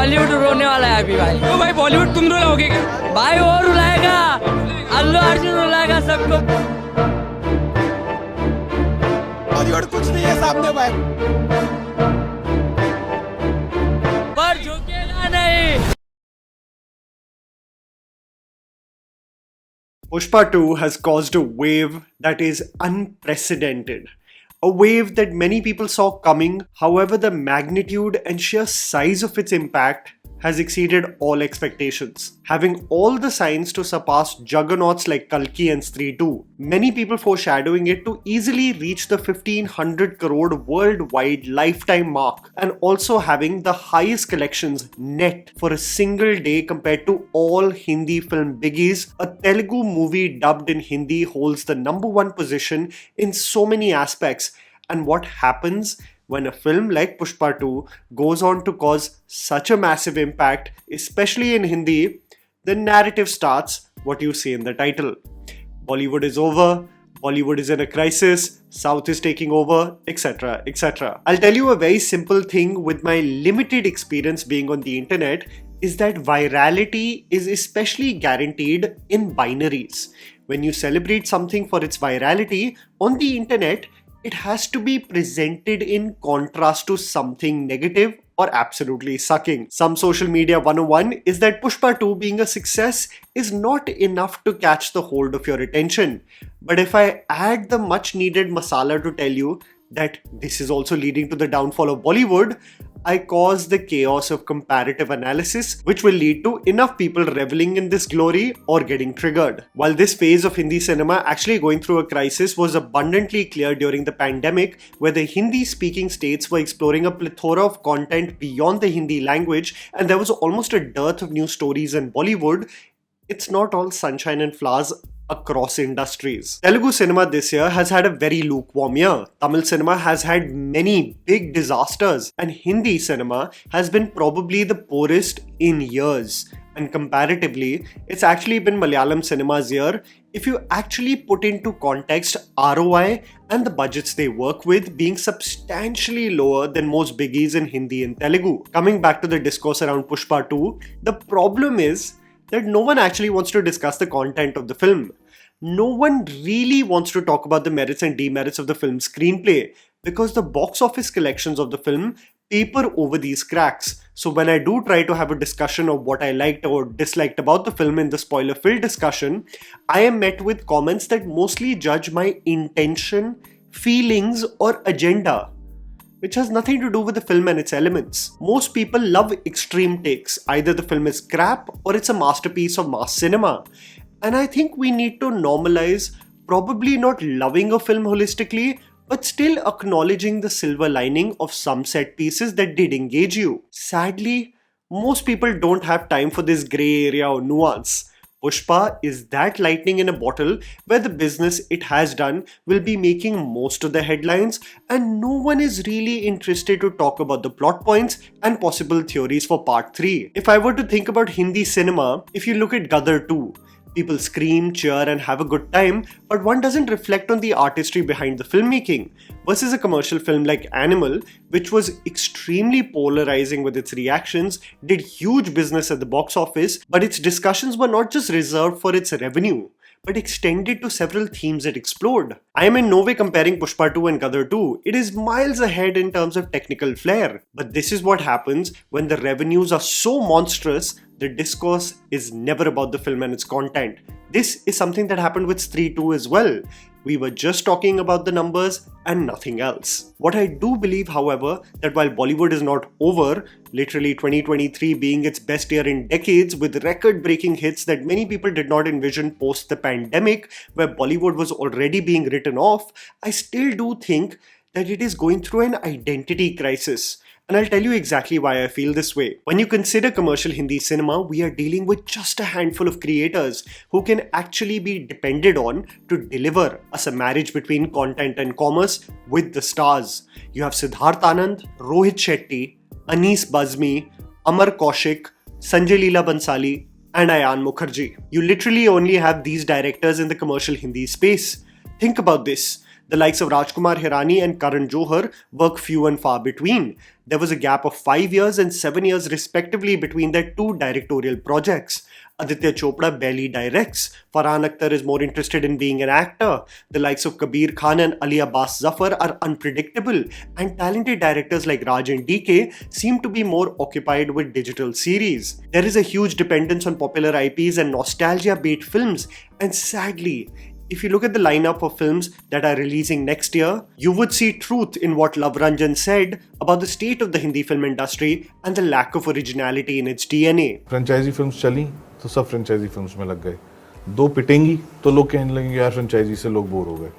बॉलीवुड रोने वाला है अभी भाई। तो भाई बॉलीवुड तुम रुलाओगे क्या? भाई और रुलाएगा, अल्लू अर्जुन रुलाएगा सबको। बॉलीवुड कुछ नहीं है सामने भाई, पर झुकेगा नहीं। Pushpa 2 has caused a wave that is unprecedented. A wave that many people saw coming, however, the magnitude and sheer size of its impact has exceeded all expectations. Having all the signs to surpass juggernauts like Kalki and Stree 2, many people foreshadowing it to easily reach the 1500 crore worldwide lifetime mark, and also having the highest collections net for a single day compared to all Hindi film biggies. A Telugu movie dubbed in Hindi holds the #1 position in so many aspects. And what happens when a film like Pushpa 2 goes on to cause such a massive impact, especially in Hindi? The narrative starts what you see in the title. Bollywood is over, Bollywood is in a crisis, South is taking over, etc. etc. I'll tell you a very simple thing with my limited experience being on the internet is that virality is especially guaranteed in binaries. When you celebrate something for its virality on the internet, it has to be presented in contrast to something negative or absolutely sucking. Some social media 101 is that Pushpa 2 being a success is not enough to catch the hold of your attention. But if I add the much needed masala to tell you that this is also leading to the downfall of Bollywood, I cause the chaos of comparative analysis, which will lead to enough people reveling in this glory or getting triggered. While this phase of Hindi cinema actually going through a crisis was abundantly clear during the pandemic, where the Hindi-speaking states were exploring a plethora of content beyond the Hindi language, and there was almost a dearth of new stories in Bollywood, it's not all sunshine and flowers across industries. Telugu cinema this year has had a very lukewarm year. Tamil cinema has had many big disasters, and Hindi cinema has been probably the poorest in years. And comparatively, it's actually been Malayalam cinema's year if you actually put into context ROI and the budgets they work with being substantially lower than most biggies in Hindi and Telugu. Coming back to the discourse around Pushpa 2, the problem is that no one actually wants to discuss the content of the film. No one really wants to talk about the merits and demerits of the film's screenplay because the box office collections of the film paper over these cracks. So when I do try to have a discussion of what I liked or disliked about the film in the spoiler-filled discussion, I am met with comments that mostly judge my intention, feelings or agenda, which has nothing to do with the film and its elements. Most people love extreme takes. Either the film is crap or it's a masterpiece of mass cinema. And I think we need to normalize probably not loving a film holistically, but still acknowledging the silver lining of some set pieces that did engage you. Sadly, most people don't have time for this grey area or nuance. Pushpa is that lightning in a bottle where the business it has done will be making most of the headlines, and no one is really interested to talk about the plot points and possible theories for part 3. If I were to think about Hindi cinema, if you look at Gadar 2, people scream, cheer and have a good time, but one doesn't reflect on the artistry behind the filmmaking, versus a commercial film like Animal, which was extremely polarizing with its reactions, did huge business at the box office, but its discussions were not just reserved for its revenue, but extended to several themes it explored. I am in no way comparing Pushpa 2 and Gadar 2. It is miles ahead in terms of technical flair. But this is what happens when the revenues are so monstrous, the discourse is never about the film and its content. This is something that happened with Stree 2 as well. We were just talking about the numbers and nothing else. What I do believe, however, that while Bollywood is not over, literally 2023 being its best year in decades with record-breaking hits that many people did not envision post the pandemic, where Bollywood was already being written off, I still do think that it is going through an identity crisis. And I'll tell you exactly why I feel this way. When you consider commercial Hindi cinema, we are dealing with just a handful of creators who can actually be depended on to deliver us a marriage between content and commerce with the stars. You have Siddharth Anand, Rohit Shetty, Anis Bazmi, Amar Kaushik, Sanjay Leela Bansali, and Ayan Mukherjee. You literally only have these directors in the commercial Hindi space. Think about this. The likes of Rajkumar Hirani and Karan Johar work few and far between. There was a gap of 5 years and 7 years respectively between their two directorial projects. Aditya Chopra barely directs. Farhan Akhtar is more interested in being an actor. The likes of Kabir Khan and Ali Abbas Zafar are unpredictable, and talented directors like Raj and DK seem to be more occupied with digital series. There is a huge dependence on popular IPs and nostalgia-bait films, and sadly, if you look at the lineup of films that are releasing next year, you would see truth in what Love Ranjan said about the state of the Hindi film industry and the lack of originality in its DNA. Franchise films चली तो सब franchise films में लग गए, दो पिटेंगी तो लोग कहने लगेंगे यार फ्रेंचाइजी से लोग बोर हो गए।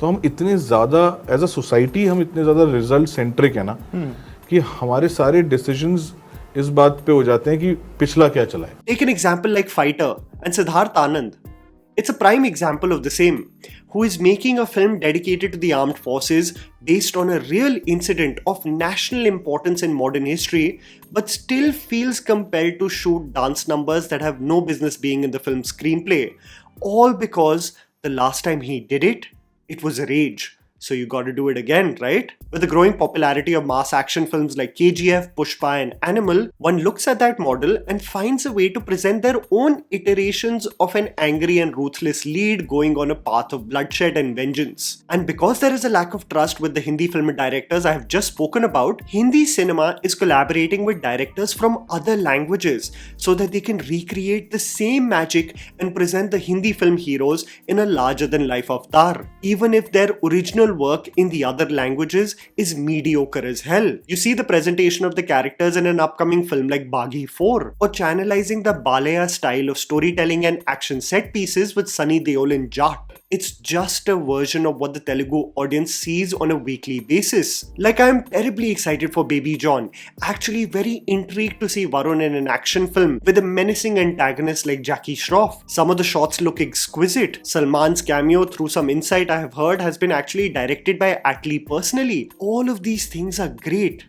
तो हम इतने ज़्यादा एज अ सोसाइटी हम इतने ज़्यादा रिजल्ट सेंट्रिक है ना कि हमारे सारे डिसीजंस इस बात पे हो जाते हैं कि पिछला क्या चला है। Take an example like Fighter and Siddharth Anand. It's a prime example of the same, who is making a film dedicated to the armed forces based on a real incident of national importance in modern history, but still feels compelled to shoot dance numbers that have no business being in the film's screenplay. All because the last time he did it, it was a rage. So you gotta do it again, right? With the growing popularity of mass action films like KGF, Pushpa and Animal, one looks at that model and finds a way to present their own iterations of an angry and ruthless lead going on a path of bloodshed and vengeance. And because there is a lack of trust with the Hindi film directors I have just spoken about, Hindi cinema is collaborating with directors from other languages so that they can recreate the same magic and present the Hindi film heroes in a larger-than-life avatar, even if their original work in the other languages is mediocre as hell. You see the presentation of the characters in an upcoming film like Baghi 4, or channelizing the Balaya style of storytelling and action set pieces with Sunny Deol in Jat. It's just a version of what the Telugu audience sees on a weekly basis. Like, I am terribly excited for Baby John, actually very intrigued to see Varun in an action film with a menacing antagonist like Jackie Shroff. Some of the shots look exquisite. Salman's cameo, through some insight I have heard, has been actually directed by Atlee personally. All of these things are great.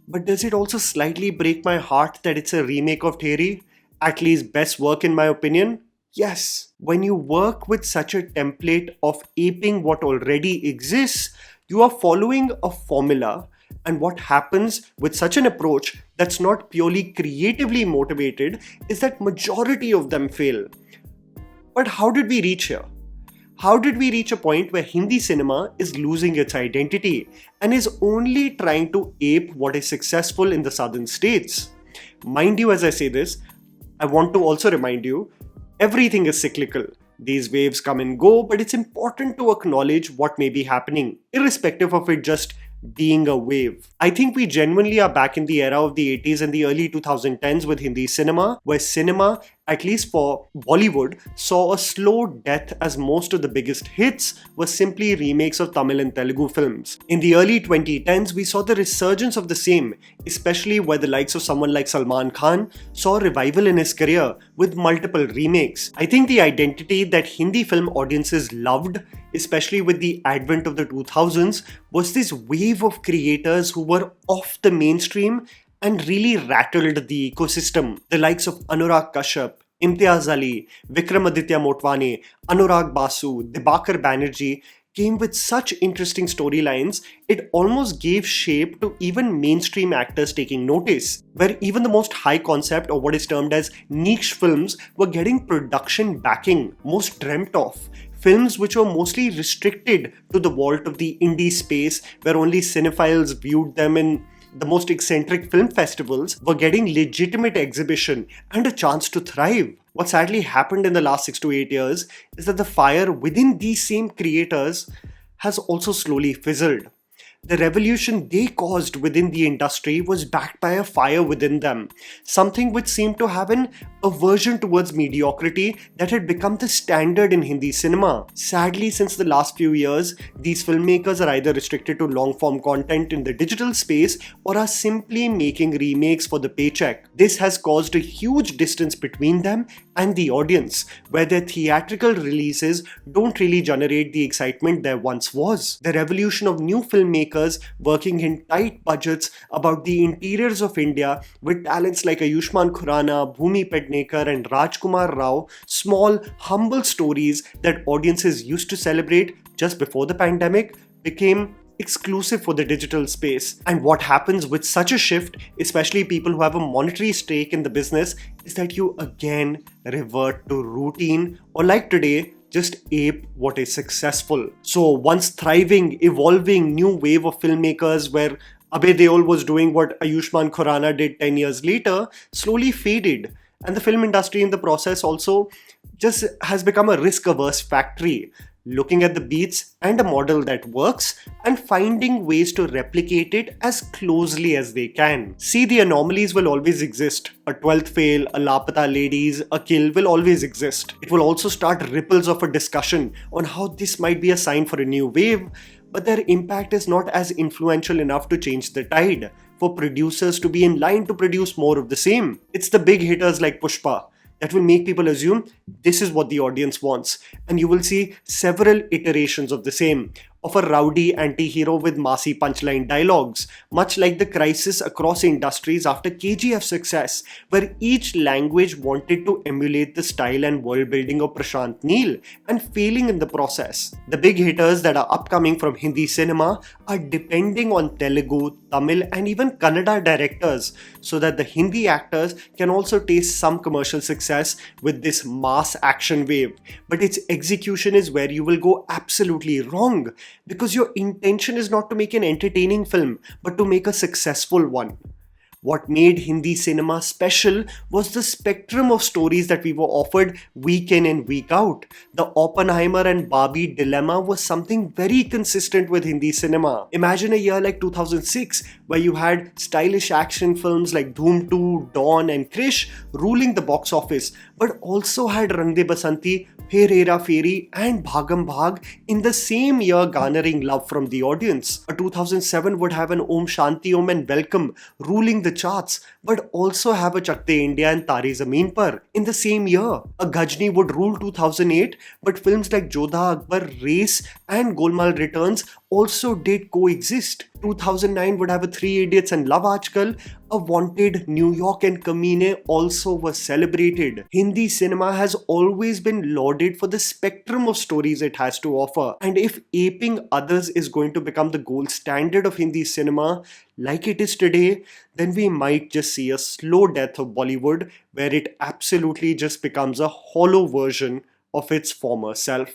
But does it also slightly break my heart that it's a remake of Theri? Atlee's best work in my opinion? Yes. When you work with such a template of aping what already exists, you are following a formula, and what happens with such an approach that's not purely creatively motivated is that majority of them fail. But how did we reach here? How did we reach a point where Hindi cinema is losing its identity and is only trying to ape what is successful in the southern states? Mind you, as I say this, I want to also remind you, everything is cyclical. These waves come and go, but it's important to acknowledge what may be happening, irrespective of it just being a wave. I think we genuinely are back in the era of the 80s and the early 2010s with Hindi cinema, where cinema, at least for Bollywood, saw a slow death as most of the biggest hits were simply remakes of Tamil and Telugu films. In the early 2010s, we saw the resurgence of the same, especially where the likes of someone like Salman Khan saw a revival in his career with multiple remakes. I think the identity that Hindi film audiences loved, especially with the advent of the 2000s, was this wave of creators who were off the mainstream and really rattled the ecosystem. The likes of Anurag Kashyap, Imtiaz Ali, Vikramaditya Motwane, Anurag Basu, Dibakar Banerjee came with such interesting storylines, it almost gave shape to even mainstream actors taking notice, where even the most high concept or what is termed as niche films were getting production backing, most dreamt of. Films which were mostly restricted to the vault of the indie space, where only cinephiles viewed them in the most eccentric film festivals, were getting legitimate exhibition and a chance to thrive. What sadly happened in the last 6 to 8 years is that the fire within these same creators has also slowly fizzled. The revolution they caused within the industry was backed by a fire within them, something which seemed to have an aversion towards mediocrity that had become the standard in Hindi cinema. Sadly, since the last few years, these filmmakers are either restricted to long-form content in the digital space or are simply making remakes for the paycheck. This has caused a huge distance between them and the audience, where their theatrical releases don't really generate the excitement there once was. The revolution of new filmmakers filmmakers working in tight budgets about the interiors of India with talents like Ayushmann Khurrana, Bhumi Pednekar and Rajkumar Rao, small, humble stories that audiences used to celebrate just before the pandemic became exclusive for the digital space. And what happens with such a shift, especially people who have a monetary stake in the business, is that you again revert to routine, or like today, just ape what is successful. So once thriving, evolving new wave of filmmakers where Abhay Deol was doing what Ayushmann Khurrana did 10 years later, slowly faded. And the film industry in the process also just has become a risk-averse factory, looking at the beats and a model that works and finding ways to replicate it as closely as they can. See, the anomalies will always exist. A 12th fail, a Lapata ladies, a kill will always exist. It will also start ripples of a discussion on how this might be a sign for a new wave, but their impact is not as influential enough to change the tide, for producers to be in line to produce more of the same. It's the big hitters like Pushpa that will make people assume this is what the audience wants, and you will see several iterations of the same, of a rowdy anti-hero with massy punchline dialogues, much like the crisis across industries after KGF's success, where each language wanted to emulate the style and world building of Prashant Neel and failing in the process. The big hitters that are upcoming from Hindi cinema are depending on Telugu, Tamil and even Kannada directors so that the Hindi actors can also taste some commercial success with this mass action wave. But its execution is where you will go absolutely wrong, because your intention is not to make an entertaining film, but to make a successful one. What made Hindi cinema special was the spectrum of stories that we were offered week in and week out. The Oppenheimer and Barbie dilemma was something very consistent with Hindi cinema. Imagine a year like 2006, where you had stylish action films like Dhoom 2, Dawn and Krish ruling the box office, but also had Rang De Basanti, Pher Hera Pheri and Bhagam Bhag in the same year garnering love from the audience. A 2007 would have an Om Shanti Om and Welcome ruling the charts, but also have a Chak De India and Tare Zameen Par in the same year. A Ghajni would rule 2008, but films like Jodha Akbar, Race and Golmaal Returns also did coexist. 2009 would have a Three Idiots and Love Aajkal. A Wanted, New York and Kamine also were celebrated. Hindi cinema has always been lauded for the spectrum of stories it has to offer. And if aping others is going to become the gold standard of Hindi cinema like it is today, then we might just see a slow death of Bollywood, where it absolutely just becomes a hollow version of its former self.